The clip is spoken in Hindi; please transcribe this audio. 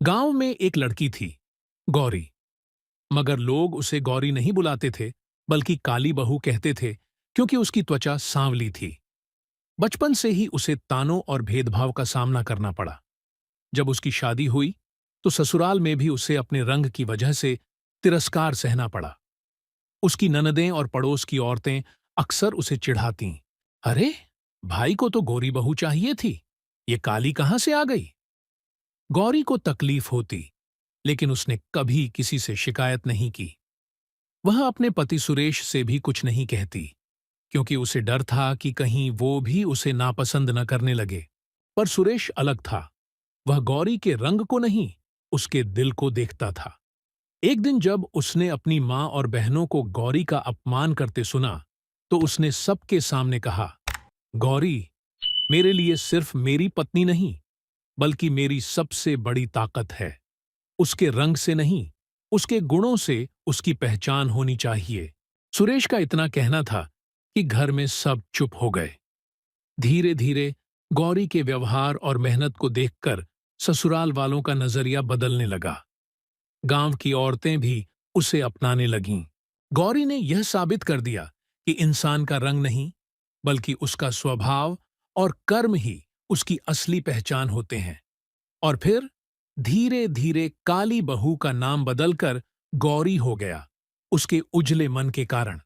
गांव में एक लड़की थी, गौरी। मगर लोग उसे गौरी नहीं बुलाते थे, बल्कि काली बहू कहते थे, क्योंकि उसकी त्वचा सांवली थी। बचपन से ही उसे तानों और भेदभाव का सामना करना पड़ा। जब उसकी शादी हुई, तो ससुराल में भी उसे अपने रंग की वजह से तिरस्कार सहना पड़ा। उसकी ननदें और पड़ोस की औरतें अक्सर उसे चिढ़ातीं। अरे, भाई को तो गोरी बहू चाहिए थी, ये काली कहां से आ गई? गौरी को तकलीफ होती, लेकिन उसने कभी किसी से शिकायत नहीं की। वह अपने पति सुरेश से भी कुछ नहीं कहती, क्योंकि उसे डर था कि कहीं वो भी उसे नापसंद न करने लगे। पर सुरेश अलग था। वह गौरी के रंग को नहीं, उसके दिल को देखता था। एक दिन जब उसने अपनी मां और बहनों को गौरी का अपमान करते सुना, तो उसने सबके सामने कहा, गौरी मेरे लिए सिर्फ मेरी पत्नी नहीं, बल्कि मेरी सबसे बड़ी ताकत है। उसके रंग से नहीं, उसके गुणों से उसकी पहचान होनी चाहिए। सुरेश का इतना कहना था कि घर में सब चुप हो गए। धीरे धीरे गौरी के व्यवहार और मेहनत को देखकर ससुराल वालों का नजरिया बदलने लगा। गांव की औरतें भी उसे अपनाने लगीं। गौरी ने यह साबित कर दिया कि इंसान का रंग नहीं, बल्कि उसका स्वभाव और कर्म ही उसकी असली पहचान होते हैं। और फिर धीरे धीरे काली बहू का नाम बदलकर गौरी हो गया, उसके उजले मन के कारण।